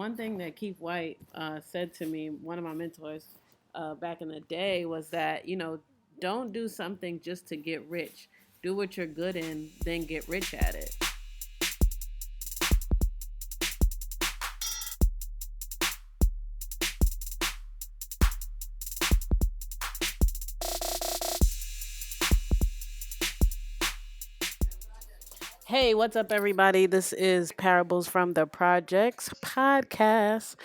one thing that Keith White said to me, one of my mentors back in the day, was that, don't do something just to get rich. Do what you're good in, then get rich at it. Hey, what's up, everybody? This is Parables from the Projects podcast.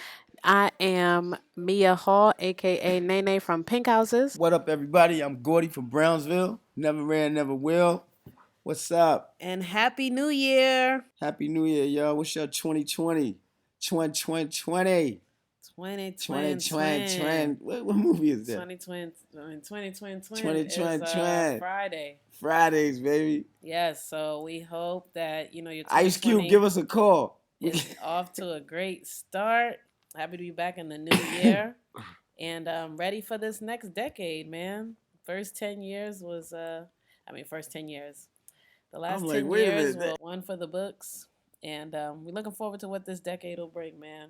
I am Mia Hall, aka Nene from Pink Houses. What up, everybody? I'm Gordy from Brownsville. Never ran, never will. What's up? And Happy New Year! Happy New Year, y'all. What's your 2020? 2020. 2020. What movie is that? 2020 is Friday. Fridays, baby. Yes, so we hope that, your Ice Cube, give us a call. Is off to a great start. Happy to be back in the new year. And ready for this next decade, man. First 10 years was, first 10 years. The last 10 years were one for the books. And we're looking forward to what this decade will bring, man.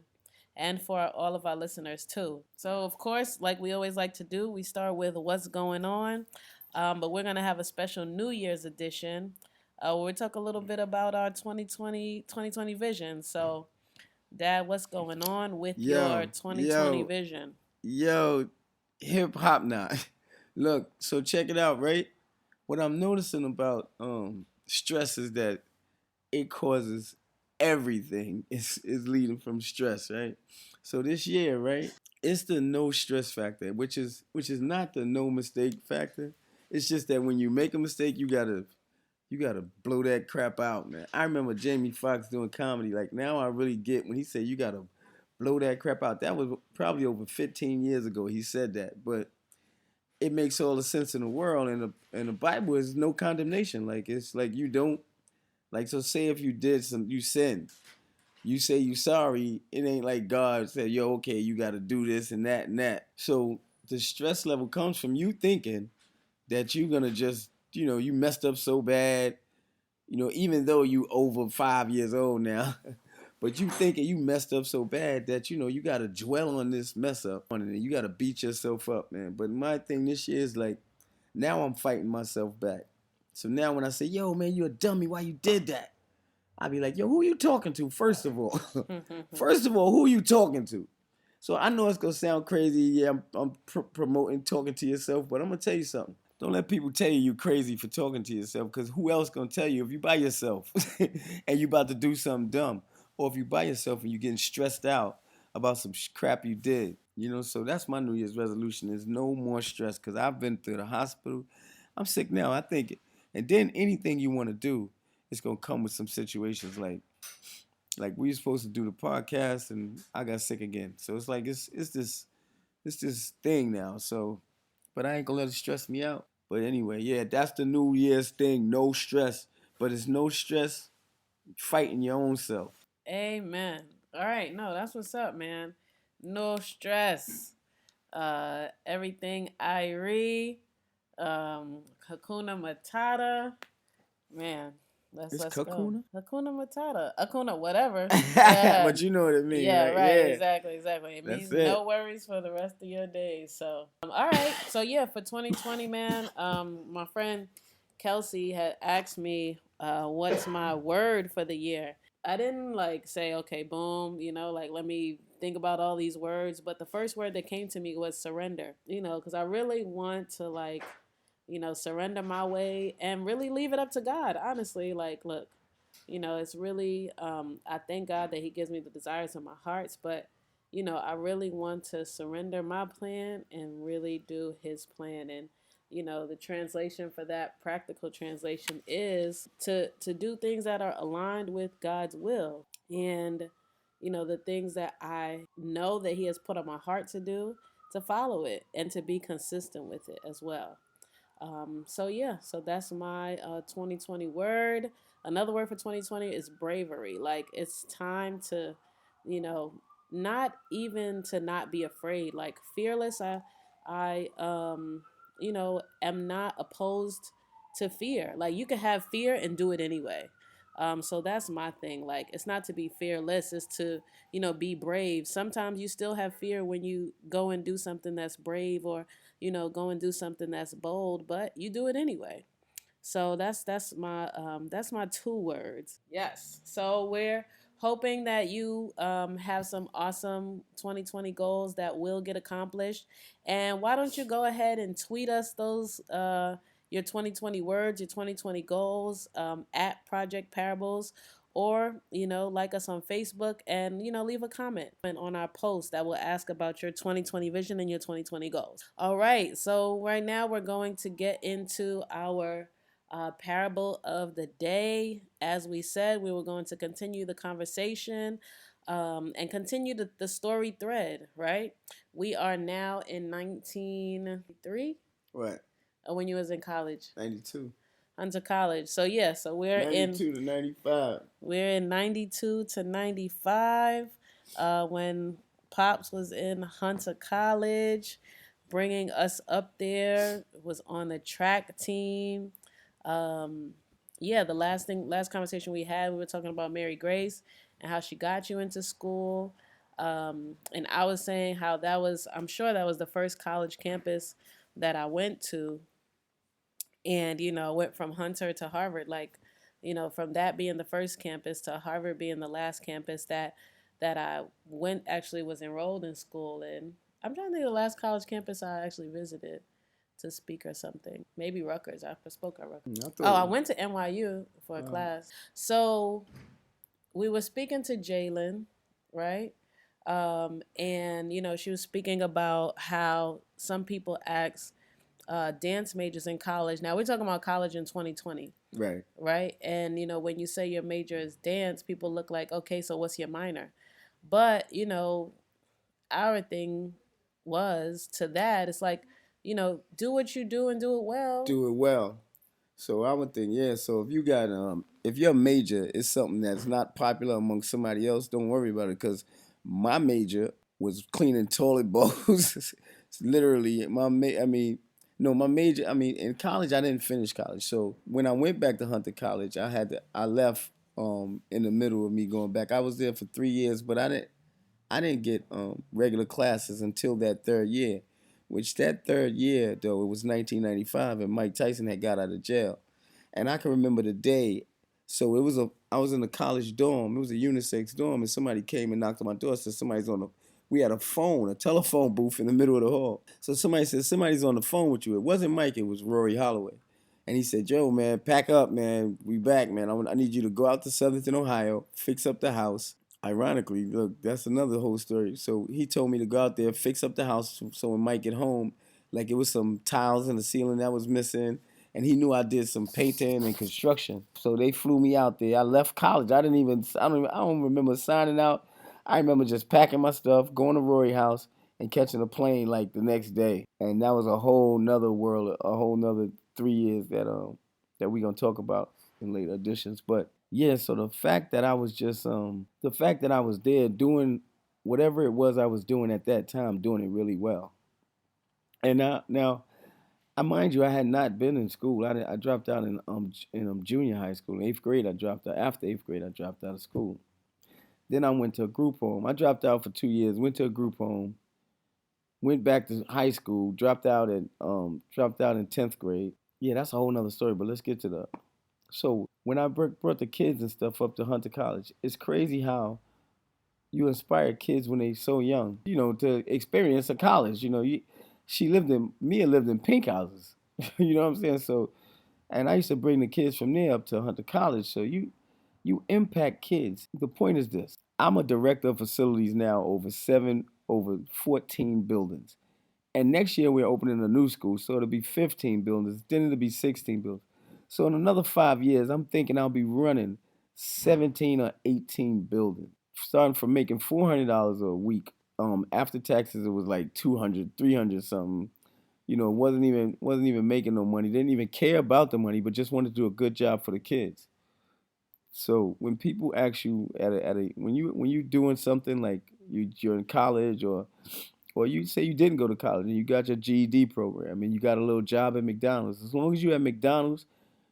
And for all of our listeners, too. So, of course, like we always like to do, we start with what's going on. But we're going to have a special New Year's edition where we talk a little bit about our 2020 vision. So, Dad, what's going on with your 2020 vision? Yo, hip hop now. Look, so check it out, right? What I'm noticing about stress is that it causes everything is leading from stress, right? So this year, right, it's the no stress factor, which is not the no mistake factor. It's just that when you make a mistake, you gotta blow that crap out, man. I remember Jamie Foxx doing comedy. Like, now I really get when he said you gotta blow that crap out. That was probably over 15 years ago he said that, but it makes all the sense in the world. And the Bible is no condemnation. Like, it's like you don't, like, so say if you sinned, you say you sorry, it ain't like God said, yo, okay, you got to do this and that and that. So the stress level comes from you thinking that you're going to just, you messed up so bad, even though you over 5 years old now, but you thinking you messed up so bad that, you got to dwell on this mess up and you got to beat yourself up, man. But my thing this year is like, now I'm fighting myself back. So now when I say, yo, man, you a dummy, why you did that? I'll be like, yo, who you talking to, first of all? First of all, who you talking to? So I know it's going to sound crazy. Yeah, I'm promoting talking to yourself, but I'm going to tell you something. Don't let people tell you you're crazy for talking to yourself, because who else going to tell you if you by yourself and you about to do something dumb? Or if you by yourself and you're getting stressed out about some crap you did. So that's my New Year's resolution is no more stress, because I've been through the hospital. I'm sick now, I think. And then anything you want to do, it's going to come with some situations like we were supposed to do the podcast and I got sick again. So it's like it's this thing now. So, but I ain't going to let it stress me out. But anyway, yeah, that's the New Year's thing, no stress. But it's no stress fighting your own self. Amen. All right, no, that's what's up, man. No stress. Everything Irie, Hakuna Matata. Man, let's Kakuna? go. Hakuna Matata. Hakuna whatever. But you know what it means. Yeah, right. Yeah. Exactly. It means no worries for the rest of your days. So, all right. So, yeah, for 2020, man, my friend Kelsey had asked me what's my word for the year. I didn't say, okay, boom, let me think about all these words. But the first word that came to me was surrender, because I really want to surrender my way and really leave it up to God. Honestly, look, it's really, I thank God that he gives me the desires of my hearts, but, I really want to surrender my plan and really do his plan. And, the translation for that, practical translation, is to do things that are aligned with God's will. And, the things that I know that he has put on my heart to do, to follow it and to be consistent with it as well. So that's my 2020 word. Another word for 2020 is bravery. Like, it's time to, not even to not be afraid. Like, fearless. I am not opposed to fear. Like, you can have fear and do it anyway. So that's my thing. Like, it's not to be fearless, it's to, be brave. Sometimes you still have fear when you go and do something that's brave, or, go and do something that's bold, but you do it anyway. So that's my two words. Yes. So we're hoping that you have some awesome 2020 goals that will get accomplished. And why don't you go ahead and tweet us those your 2020 words, your 2020 goals at Project Parables, or like us on Facebook, and leave a comment on our post that will ask about your 2020 vision and your 2020 goals. All right, so right now we're going to get into our parable of the day. As we said, we were going to continue the conversation and continue the story thread, right? We are now in 1993. What? When you was in college. 92. Unto college. So yeah, so we're 92 to 95. We're in 92 to 95 when Pops was in Hunter College, bringing us up there, was on the track team. Yeah, the last conversation we had, we were talking about Mary Grace and how she got you into school. And I was saying how I'm sure that was the first college campus that I went to, and went from Hunter to Harvard. Like, from that being the first campus to Harvard being the last campus that I was enrolled in school in. I'm trying to think of the last college campus I actually visited to speak or something. Maybe Rutgers. I spoke at Rutgers. I went to NYU for a class. So we were speaking to Jalyn, right? And she was speaking about how some people ask dance majors in college. Now we're talking about college in 2020. Right. Right. And when you say your major is dance, people look like, okay, so what's your minor? But our thing was to that. It's like, do what you do and do it well. Do it well. So I would think, yeah. So if you got if your major is something that's not popular among somebody else, don't worry about it. Because my major was cleaning toilet bowls. Literally, my major. In college I didn't finish college. So when I went back to Hunter College, I left in the middle of me going back. I was there for 3 years, but I didn't get regular classes until that third year. Which that third year, though, it was 1995, and Mike Tyson had got out of jail. And I can remember the day. So I was in a college dorm. It was a unisex dorm, and somebody came and knocked on my door. Said we had a telephone booth in the middle of the hall. So somebody said, somebody's on the phone with you. It wasn't Mike, it was Rory Holloway. And he said, Joe, man, pack up, man. We back, man. I need you to go out to Southington, Ohio, fix up the house. Ironically, look, that's another whole story. So he told me to go out there, fix up the house so when Mike get home, like it was some tiles in the ceiling that was missing. And he knew I did some painting and construction. So they flew me out there. I left college. I don't remember signing out. I remember just packing my stuff, going to Rory house, and catching a plane like the next day. And that was a whole nother world, a whole nother 3 years that we gonna talk about in later editions. But yeah, so the fact that I was there doing whatever it was I was doing at that time, doing it really well. And now, I mind you, I had not been in school. I dropped out in junior high school. In 8th grade, I dropped out. After 8th grade, I dropped out of school. Then I went to a group home. I dropped out for 2 years. Went to a group home. Went back to high school. Dropped out in 10th grade. Yeah, that's a whole nother story. But let's get to the. So when I brought the kids and stuff up to Hunter College, it's crazy how you inspire kids when they're so young, to experience a college. Mia lived in pink houses. You know what I'm saying? So, and I used to bring the kids from there up to Hunter College. So you impact kids. The point is this. I'm a director of facilities now over 14 buildings. And next year we're opening a new school. So it'll be 15 buildings. Then it'll be 16 buildings. So in another 5 years, I'm thinking I'll be running 17 or 18 buildings, starting from making $400 a week. After taxes, it was like 200, 300 something. Wasn't even making no money. Didn't even care about the money, but just wanted to do a good job for the kids. So when people ask you when you doing something like you're in college or you say you didn't go to college and you got your GED program and you got a little job at McDonald's, as long as you at McDonald's,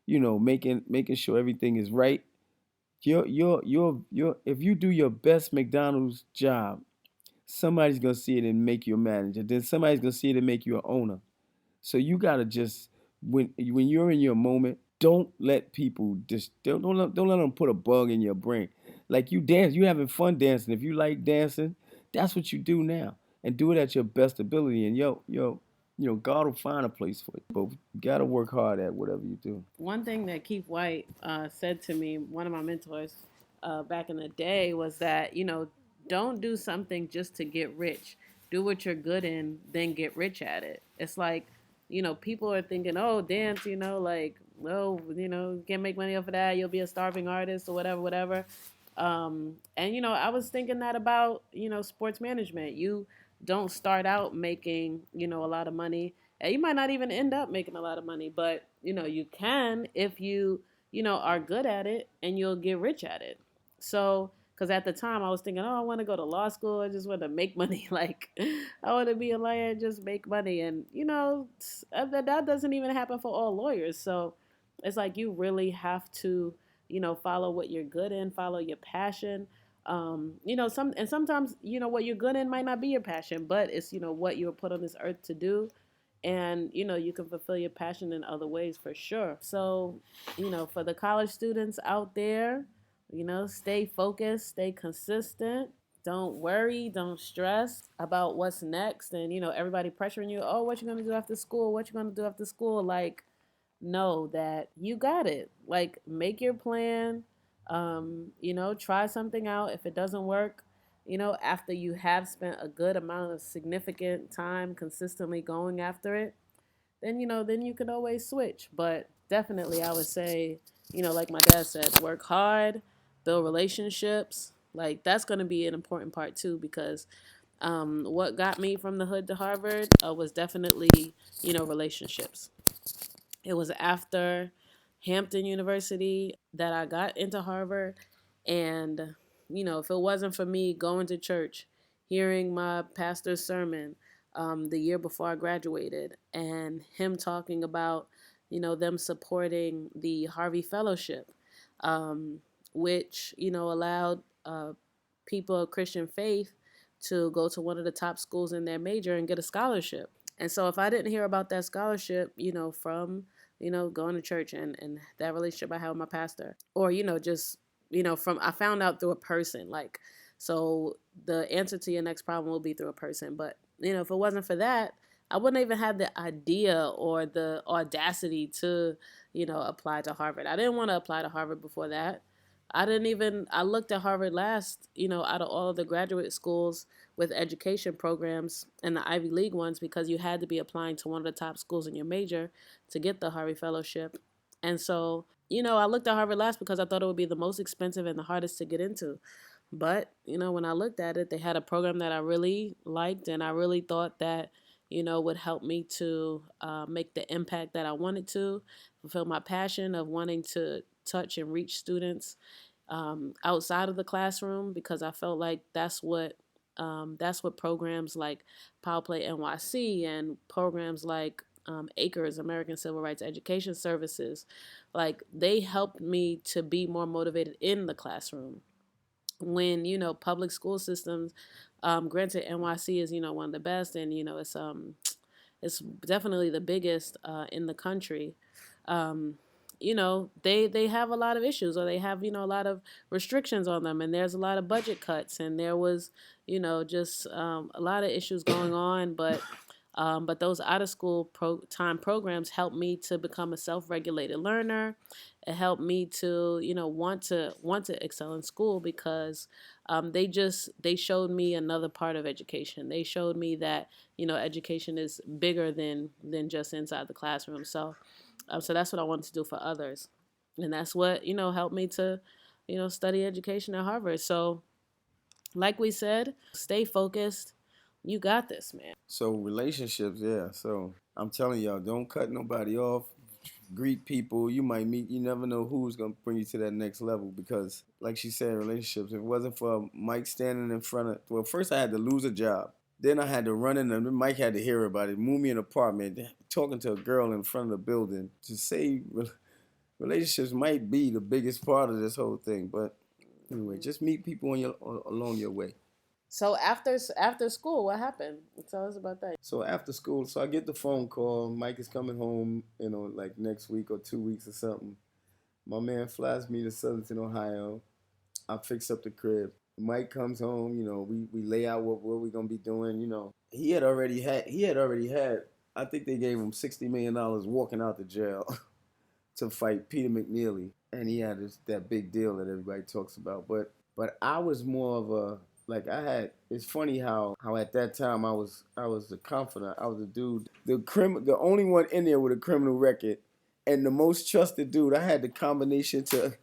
making sure everything is right, Your if you do your best McDonald's job, somebody's gonna see it and make you a manager. Then somebody's gonna see it and make you an owner. So you gotta just when you're in your moment, don't let people just don't let them put a bug in your brain. Like you dance, you having fun dancing. If you like dancing, that's what you do now, and do it at your best ability. And God will find a place for it. But you gotta work hard at whatever you do. One thing that Keith White said to me, one of my mentors back in the day, was that, don't do something just to get rich. Do what you're good in, then get rich at it. It's like, people are thinking, oh, dance, like, well, you can't make money off of that. You'll be a starving artist or whatever, whatever. And, I was thinking that about, sports management. You don't start out making, a lot of money. And you might not even end up making a lot of money, but, you can if you, are good at it, and you'll get rich at it. So, because at the time I was thinking, oh, I want to go to law school. I just want to make money. Like, I want to be a lawyer and just make money. And, that doesn't even happen for all lawyers. So it's like you really have to, follow what you're good in, follow your passion. Sometimes, what you're good in might not be your passion, but it's, what you were put on this earth to do. And, you can fulfill your passion in other ways for sure. So, for the college students out there, stay focused, stay consistent. Don't worry, don't stress about what's next. And, everybody pressuring you, oh, what you going to do after school? What you going to do after school? Like, know that you got it. Like, make your plan. Try something out. If it doesn't work, after you have spent a good amount of significant time consistently going after it, then you can always switch. But definitely, I would say, like my dad said, work hard, build relationships. Like, that's going to be an important part too, because what got me from the hood to Harvard was definitely, relationships. It was after Hampton University that I got into Harvard. And, if it wasn't for me going to church, hearing my pastor's sermon the year before I graduated, and him talking about, them supporting the Harvey Fellowship, which, allowed people of Christian faith to go to one of the top schools in their major and get a scholarship. And so if I didn't hear about that scholarship, from, going to church and that relationship I had with my pastor, or, just, from, I found out through a person, like, so the answer to your next problem will be through a person. But, if it wasn't for that, I wouldn't even have the idea or the audacity to, apply to Harvard. I didn't want to apply to Harvard before that. I looked at Harvard last, out of all of the graduate schools with education programs and the Ivy League ones, because you had to be applying to one of the top schools in your major to get the Harvey Fellowship. And so, I looked at Harvard last because I thought it would be the most expensive and the hardest to get into. But, when I looked at it, they had a program that I really liked, and I really thought that, would help me to make the impact that I wanted to, fulfill my passion of wanting to touch and reach students outside of the classroom, because I felt like that's what programs like Power Play NYC and programs like ACRES, American Civil Rights Education Services, like, they helped me to be more motivated in the classroom. When, public school systems, granted NYC is, one of the best, and, it's definitely the biggest in the country. They have a lot of issues, or they have, a lot of restrictions on them, and there's a lot of budget cuts, and there was, just a lot of issues going on. But those out of school time programs helped me to become a self-regulated learner. It helped me to, want to excel in school, because they showed me another part of education. They showed me that, education is bigger than just inside the classroom. So that's what I wanted to do for others. And that's what, helped me to, study education at Harvard. So like we said, stay focused. You got this, man. So relationships, yeah. So I'm telling y'all, don't cut nobody off. Greet people. You might meet. You never know who's gonna bring you to that next level. Because, like she said, relationships. If it wasn't for Mike standing in front of, well, first I had to lose a job. Then I had to run in, and Mike had to hear about it. Move me in an apartment, talking to a girl in front of the building to say relationships might be the biggest part of this whole thing. But anyway, just meet people along your way. So after school, what happened? Tell us about that. So after school, so I get the phone call. Mike is coming home, like next week or 2 weeks or something. My man flies me to Southern Ohio. I fix up the crib. Mike comes home. We lay out what we're gonna be doing. He had already had. I think they gave him $60 million walking out the jail to fight Peter McNeely, and he had that big deal that everybody talks about. But I was more of a, like, I had. It's funny how at that time I was the confidant. I was the dude, the only one in there with a criminal record, and the most trusted dude. I had the combination to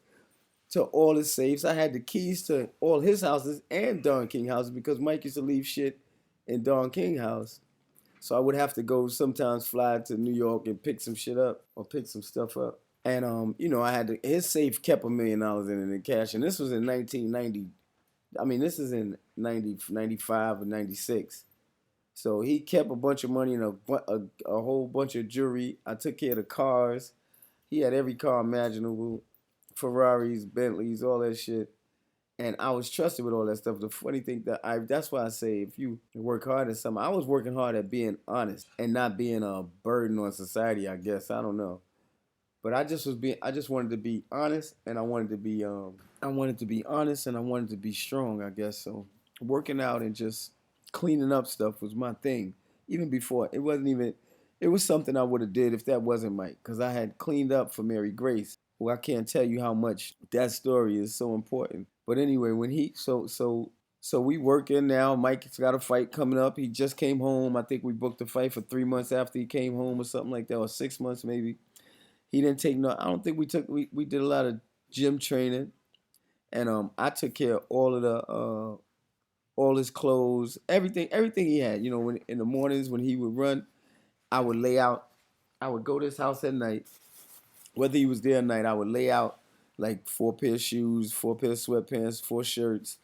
all his safes. I had the keys to all his houses and Don King houses because Mike used to leave shit in Don King house. So I would have to go sometimes fly to New York and pick some shit up or pick some stuff up. And I had his safe kept $1 million in it in cash, and this was in 1990. I mean, this is in 95 or 96. So he kept a bunch of money and a whole bunch of jewelry. I took care of the cars. He had every car imaginable, Ferraris, Bentleys, all that shit. And I was trusted with all that stuff. The funny thing that's why I say if you work hard at something, I was working hard at being honest and not being a burden on society, I guess. I don't know. But I just wanted to be honest, and I wanted to be honest, and I wanted to be strong, I guess. So working out and just cleaning up stuff was my thing. Even before, it was something I would have did if that wasn't Mike, because I had cleaned up for Mary Grace. Well, I can't tell you how much that story is so important. But anyway, so we working now. Mike's got a fight coming up. He just came home. I think we booked a fight for 3 months after he came home or something like that, or 6 months maybe. He didn't take no. I don't think we did a lot of gym training, and I took care of all his clothes, everything he had. When in the mornings when he would run, I would lay out. I would go to his house at night. Whether he was there at night, I would lay out like 4 pair of shoes, 4 pair of sweatpants, 4 shirts,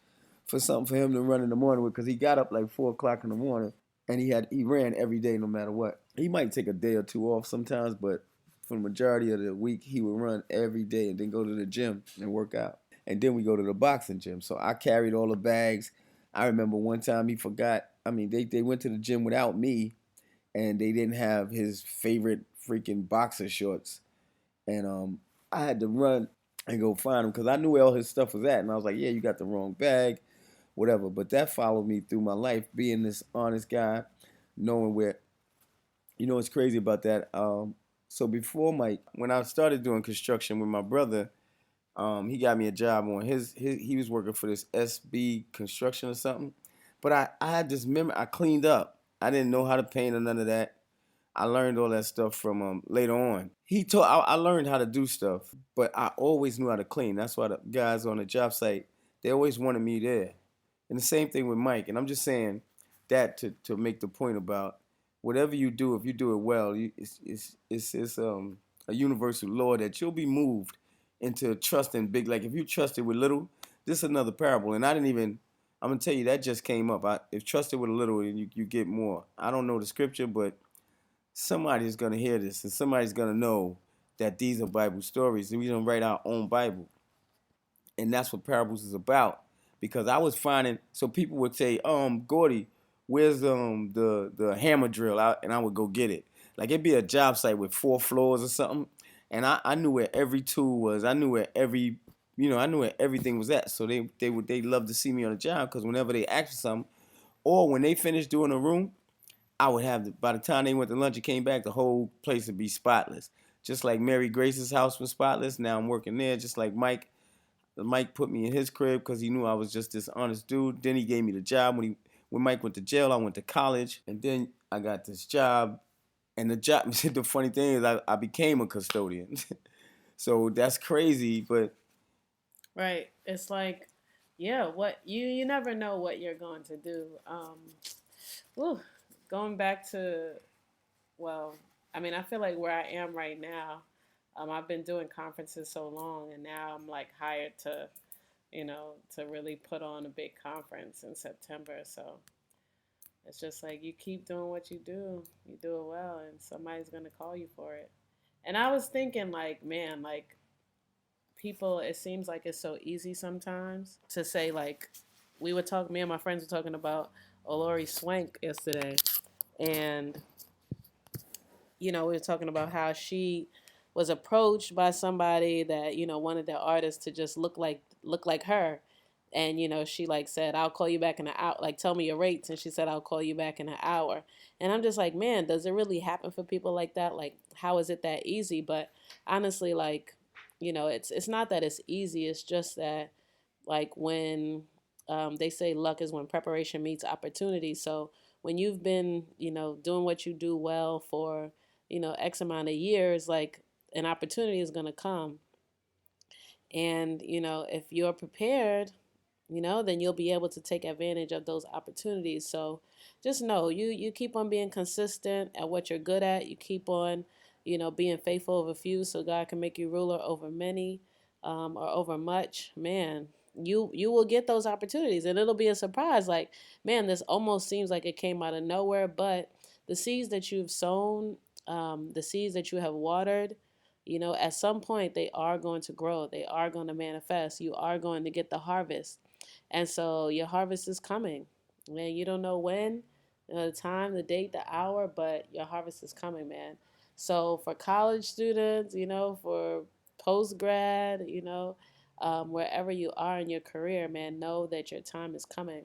for something for him to run in the morning with, because he got up like 4 o'clock in the morning, and he ran every day no matter what. He might take a day or two off sometimes, but for the majority of the week, he would run every day and then go to the gym and work out. And then we go to the boxing gym. So I carried all the bags. I remember one time he forgot. I mean, they went to the gym without me, and they didn't have his favorite freaking boxer shorts. And I had to run and go find him because I knew where all his stuff was at. And I was like, yeah, you got the wrong bag, whatever. But that followed me through my life, being this honest guy, knowing where, what's crazy about that. So before Mike, when I started doing construction with my brother, he got me a job on he was working for this SB construction or something. But I had this memory. I cleaned up. I didn't know how to paint or none of that. I learned all that stuff from later on. I learned how to do stuff, but I always knew how to clean. That's why the guys on the job site, they always wanted me there. And the same thing with Mike. And I'm just saying that to make the point about whatever you do, if you do it well, it's a universal law that you'll be moved into trusting big. Like if you trusted with little, this is another parable. And I'm gonna tell you that just came up. If trusted with a little, you get more. I don't know the scripture, but somebody's gonna hear this and somebody's gonna know that these are Bible stories. And we don't write our own Bible. And that's what parables is about. Because I was finding, so people would say, Gordy, where's the hammer drill out? And I would go get it. Like it'd be a job site with 4 floors or something. And I knew where every tool was. I knew where I knew where everything was at. So they love to see me on the job, because whenever they asked for something, or when they finished doing a room, I would have, by the time they went to lunch and came back, the whole place would be spotless. Just like Mary Grace's house was spotless. Now I'm working there. Just like Mike put me in his crib because he knew I was just this honest dude. Then he gave me the job. When Mike went to jail, I went to college. And then I got this job. And the funny thing is I became a custodian. So that's crazy, but. Right. It's like, yeah, what you never know what you're going to do. Going back to, well, I mean, I feel like where I am right now, I've been doing conferences so long, and now I'm like hired to, to really put on a big conference in September. So it's just like you keep doing what you do it well, and somebody's gonna call you for it. And I was thinking, like, man, like people, it seems like it's so easy sometimes to say, like, me and my friends were talking about Olori Swank yesterday, and we were talking about how she was approached by somebody that wanted their artist to just look like her, and she like said, I'll call you back in an hour, like tell me your rates, and she said, I'll call you back in an hour. And I'm just like, man, does it really happen for people like that? Like, how is it that easy? But honestly, like, it's not that it's easy, it's just that, like, when they say luck is when preparation meets opportunity. So when you've been doing what you do well for X amount of years, like, an opportunity is going to come. And if you're prepared, then you'll be able to take advantage of those opportunities. So just know, you keep on being consistent at what you're good at. You keep on being faithful over few, so God can make you ruler over many, or over much. Man, you will get those opportunities, and it'll be a surprise. Like, man, this almost seems like it came out of nowhere, but the seeds that you've sown, the seeds that you have watered, at some point they are going to grow. They are going to manifest. You are going to get the harvest. And so your harvest is coming. Man, you don't know when, the time, the date, the hour, but your harvest is coming, man. So for college students, for post grad, wherever you are in your career, man, know that your time is coming.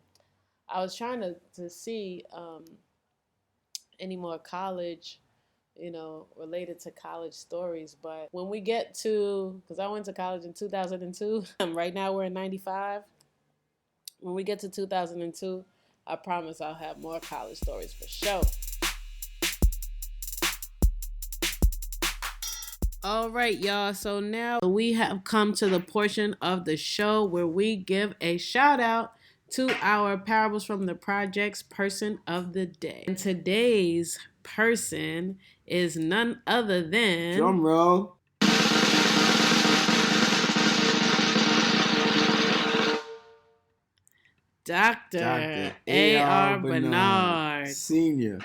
I was trying to see any more college, related to college stories. But when we get to, because I went to college in 2002, right now we're in 95. When we get to 2002, I promise I'll have more college stories for sure. All right, y'all. So now we have come to the portion of the show where we give a shout out to our Parables from the Projects person of the day. And today's person is none other than... Drum roll. Dr. A.R. Bernard, Senior.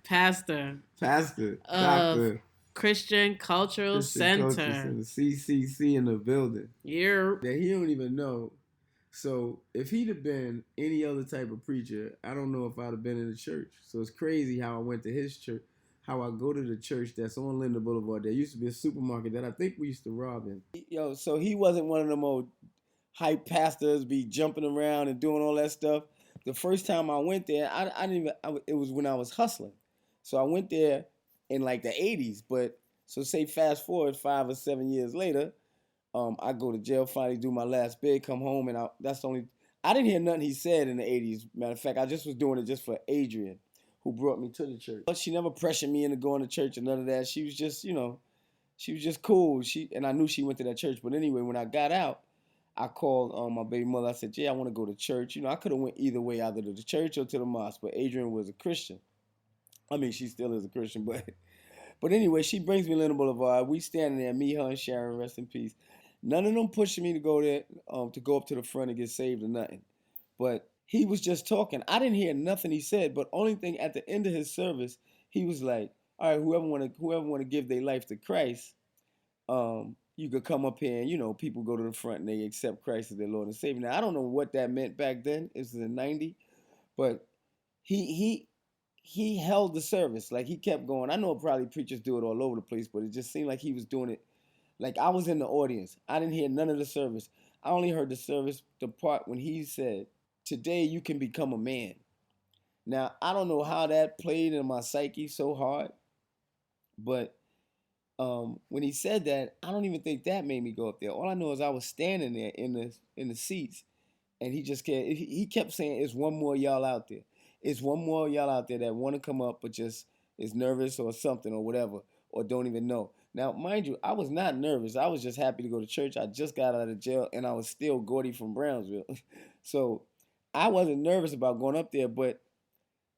Pastor. Dr. Christian Cultural Center. CCC in the building. Yeah. That he don't even know. So if he'd have been any other type of preacher, I don't know if I'd have been in the church. So it's crazy how I went to his church, how I go to the church that's on Linden Boulevard. There used to be a supermarket that I think we used to rob in. So he wasn't one of them old hype pastors be jumping around and doing all that stuff. The first time I went there, I didn't even, it was when I was hustling. So I went there in like the 80s, but so say fast forward 5 or 7 years later, I go to jail, finally do my last bid, come home, and I didn't hear nothing he said in the 80s. Matter of fact, I just was doing it just for Adrian, who brought me to the church. She never pressured me into going to church or none of that. She was just, she was just cool. And I knew she went to that church. But anyway, when I got out, I called my baby mother. I said, I want to go to church. I could have went either way, either to the church or to the mosque. But Adrian was a Christian. I mean, she still is a Christian, but anyway, she brings me Linden Boulevard. We standing there, me, her, and Sharon, rest in peace. None of them pushing me to go there, to go up to the front and get saved or nothing. But he was just talking. I didn't hear nothing he said, but only thing at the end of his service, he was like, all right, whoever want to give their life to Christ, you could come up here and, people go to the front and they accept Christ as their Lord and Savior. Now, I don't know what that meant back then. It was in 90, but he held the service. Like, he kept going. I know probably preachers do it all over the place, but it just seemed like he was doing it. Like, I was in the audience. I didn't hear none of the service. I only heard the part when he said, today you can become a man. Now, I don't know how that played in my psyche so hard, but when he said that, I don't even think that made me go up there. All I know is I was standing there in the seats, and he kept saying, it's one more y'all out there. It's one more y'all out there that want to come up but just is nervous or something or whatever, or don't even know. Now, mind you, I was not nervous. I was just happy to go to church. I just got out of jail, and I was still Gordy from Brownsville. So I wasn't nervous about going up there, but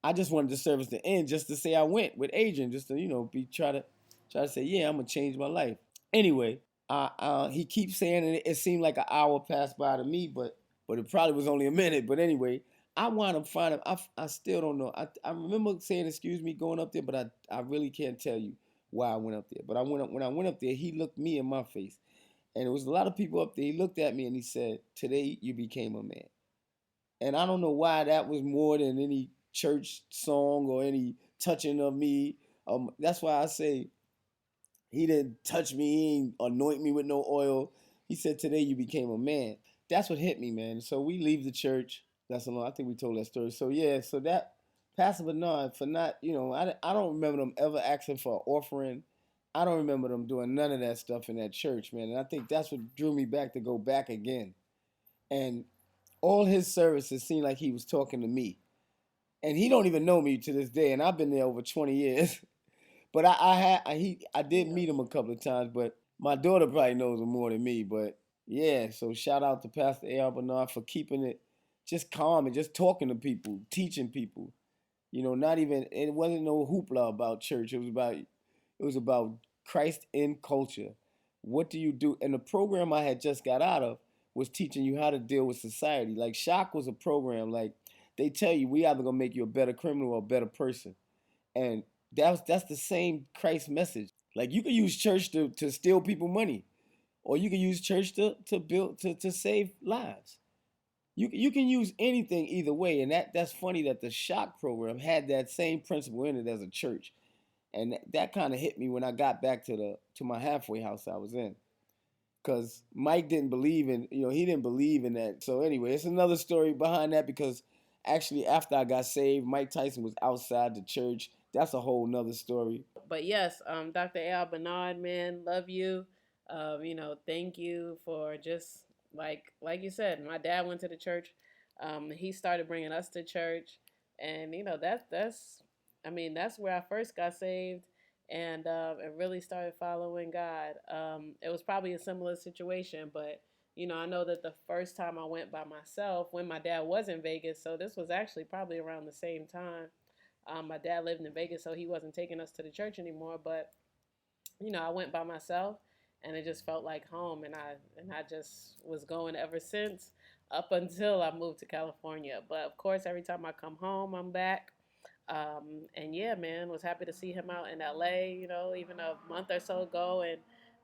I just wanted the service to end just to say I went with Adrian, just to, try to say, yeah, I'm going to change my life. Anyway, he keeps saying, and it seemed like an hour passed by to me, but it probably was only a minute. But anyway, I wound up finding, I still don't know. I remember saying, excuse me, going up there, but I really can't tell you why I went up there. But when I went up there, he looked me in my face, And there was a lot of people up there. He looked at me and he said, "Today you became a man." And I don't know why that was more than any church song or any touching of me. That's why I say he didn't touch me, he didn't anoint me with no oil. He said, "Today you became a man." That's what hit me, man. So we leave the church. That's alone. I think we told that story. So yeah, so that Pastor Bernard for not, I don't remember them ever asking for an offering. I don't remember them doing none of that stuff in that church, man. And I think that's what drew me back to go back again. And all his services seemed like he was talking to me. And he don't even know me to this day, and I've been there over 20 years. But I did meet him a couple of times, but my daughter probably knows him more than me. But yeah, so shout out to Pastor ARB Bernard for keeping it just calm and just talking to people, teaching people. Not even, it wasn't no hoopla about church. It was about Christ in culture. What do you do? And the program I had just got out of was teaching you how to deal with society. Like Shock was a program, like they tell you we either gonna make you a better criminal or a better person. And that's the same Christ message. Like you can use church to steal people money, or you can use church to build to save lives. You can use anything either way, and that's funny that the Shock program had that same principle in it as a church, and that kind of hit me when I got back to my halfway house I was in, because Mike didn't believe in he didn't believe in that. So anyway, it's another story behind that, because actually after I got saved, Mike Tyson was outside the church. That's a whole nother story. But yes, Dr. ARB Bernard, man, love you. Thank you for just like you said. My dad went to the church. He started bringing us to church, and that's where I first got saved, and really started following God. It was probably a similar situation, but I know that the first time I went by myself, when my dad was in Vegas, so this was actually probably around the same time. My dad lived in Vegas, so he wasn't taking us to the church anymore. But I went by myself, and it just felt like home, and I just was going ever since, up until I moved to California. But of course, every time I come home, I'm back. And yeah, man, was happy to see him out in LA. Even a month or so ago,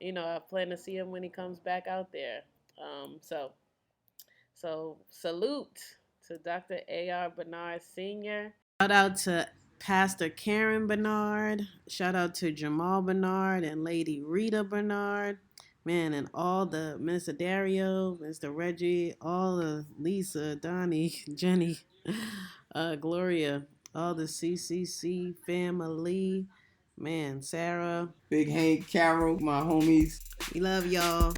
and I plan to see him when he comes back out there. So salute to Dr. ARB Bernard Sr. Shout out to Pastor Karen Bernard. Shout out to Jamal Bernard and Lady Rita Bernard. Man, and all the Mr. Dario, Mr. Reggie, all the Lisa, Donnie, Jenny, Gloria, all the CCC family. Man, Sarah, Big Hank, Carol, my homies. We love y'all.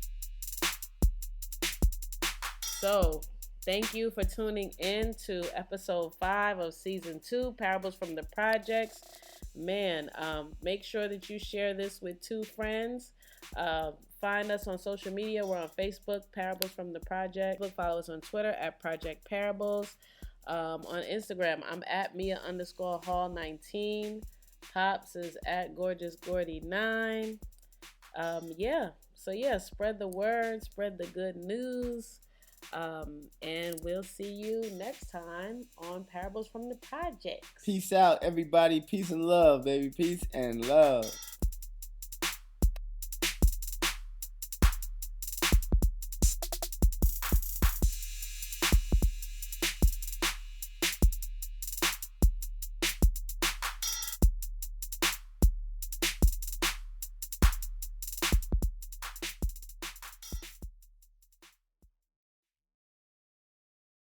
So, thank you for tuning in to episode 5 of season 2, Parables from the Projects. Man, make sure that you share this with 2 friends. Find us on social media. We're on Facebook, Parables from the Project. Follow us on Twitter at Project Parables. On Instagram, I'm at Mia_Hall19. Pops is at GorgeousGordy9. So spread the word, spread the good news. And we'll see you next time on Parables from the Projects. Peace out, everybody. Peace and love, baby. Peace and love.